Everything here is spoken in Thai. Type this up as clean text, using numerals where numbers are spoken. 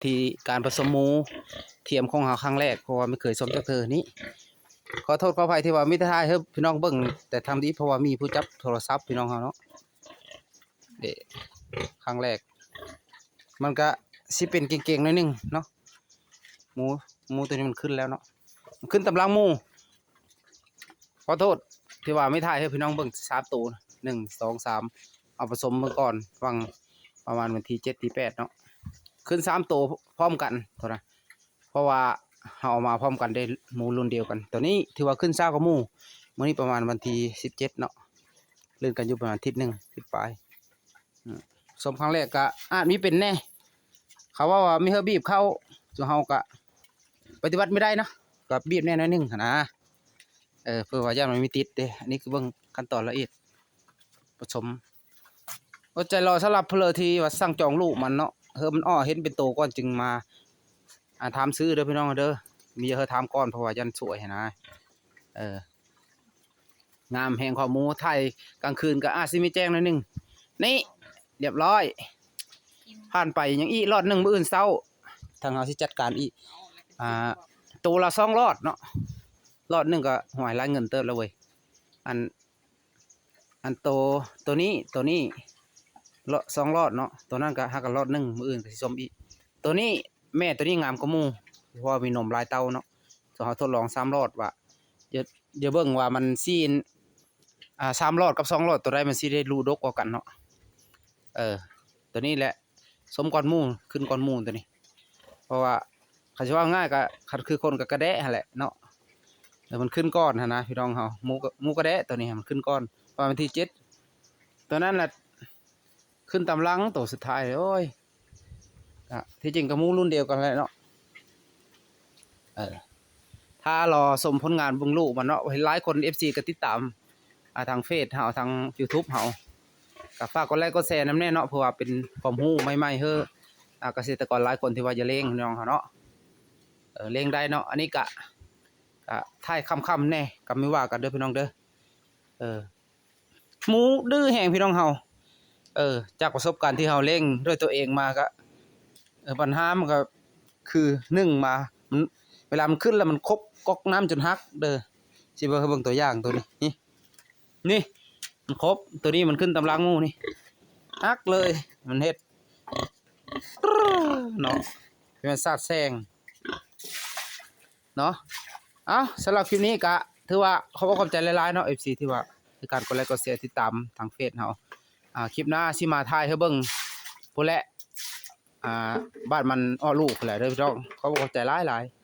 ที่การผสมหมูเทียมของเราครั้งแรกเพราะว่าไม่เคยสมจักเธอนี้ขอโทษขออภัยที่ว่ามิตรทายเฮ้ยพี่น้องเบิ่งแต่ทำดีเพราะว่ามีผู้จับโทรศัพท์พี่น้องเขาเนาะเด็ครั้งแรกมันก็สิเป็นเก่งๆหน่อยนึงเนาะหมูตัวนี้มันขึ้นแล้วเนาะมันขึ้นตำลังหมูขอโทษที่ว่าไม่ทายให้พี่น้องเบิ่ง3 ตัว1 2 3เอาผสมเมื่อก่อนวังประมาณวันที่7ที่8เนาะขึ้น3 ตัวพร้อมกันเท่านั้นเพราะว่าเอามาพร้อมกันได้หมูรุ่นเดียวกันตัวนี้ถือว่าขึ้นช้ากว่าหมูมื้อนี้ประมาณวันที่17เนาะเลื่อนกันอยู่ประมาณอาทิตย์หนึ่งอาทิตย์ปลายสมครั้งแรกก็อาจมีเป็นแน่เขาว่ามีเฮอบีบเข้าส่วนเฮาก็ปฏิบัติไม่ได้นะก็บีบแน่น้อยหนึงนะเพื่อว่าย่ามันมีติดเด้อันนี้คือเบิ่งขั้นตอนละเอียดผสมอดใจรอสำหรับเพลอที่ว่าสั่งจองลูกมันเนาะมันอ้อเห็นเป็นโตก่อนจึงมาถามซื้อเด้อพี่น้องเด้อมีถามก่อนเพราะว่ายันสวยนะงามแห่งข้อมูลไทยกลางคืนก็อาจสิมีแจ้งหน่อยนึงนี่เรียบร้อยผ่านไปยังอีรอด1มื้ออื่นเช้าทางเราสิจัดการอีตัวละ2 รอดเนาะรอด1ก็หวยหลายเงินเติบแล้วเว้ยอันตัวนี้2 รอดเนาะตัวนั้นก็หักกันรอด1มื้ออื่นก็สิส้มอีกตัวนี้แม่ตัวนี้งามกว่าหมู่เพราะว่ามีนมลายเต้าเนาะส่วนเขาทดลอง3 รอดว่าอย่าเบิ่งว่ามันซีน3 รอดกับ2 รอดตัวใดมันสิได้รูดกกว่ากันเนาะตัวนี้แหละสมก่อนหมู่ขึ้นก่อนหมู่ตัวนี้เพราะว่าเขาสิว่าง่ายก็คันคือคนก็กระแดะหั่นแหละเนาะมันขึ้นก้อนหั่นนะพี่น้องเฮาหมูกระแดะตัวนี้มันขึ้นก้อนประมาณที่7ตัวนั้นแหละขึ้นตำลังตัวสุดท้ายโอ้ยที่จริงกับหมูรุ่นเดียวกันแหละเนาะถ้ารอชมผลงานเบิ่งลูกมันเนาะเห็นหลายคน FC ก็ติดตามทางเฟซเฮาทาง YouTube เฮาก็ฝากกดไลค์กดแชร์นำแน่เนาะเพราะว่าเป็นความรู้ใหม่ๆเฮ้อเกษตรกรหลายคนที่ว่าจะเลี้ยงน้องเฮาเนาะเลี้ยงได้เนาะอันนี้ก็ท้ายค่ำๆแน่ก็ไม่ว่ากันเด้อพี่น้องเด้อหมูดื้อแห้งพี่น้องเฮาจากประสบการณ์ที่เฮาเลี้ยงด้วยตัวเองมาก็ปัญหามันก็คือ1มาเวลามันขึ้นแล้วมันคบก๊อกน้ำจนฮักเด้อสิเบิ่งตัวอย่างตัวนี้นี่มันครบตัวนี้มันขึ้นตำลังงูนี่ฮักเลยมันเฮ็ดเนาะเป็นซาดแซงเนาะสำหรับคลิปนี้ก็ถือว่าขอบใจหลายๆเนาะ FC ที่ว่าในการกดไลค์กดแชร์ติดตามทางเฟซเฮาคลิปหน้าสิมาถ่ายให้เบิ่งพุ่นแหละบ้านมันอ้อลูกพุ่นแหละเด้อพี่น้องขอบใจหลายๆ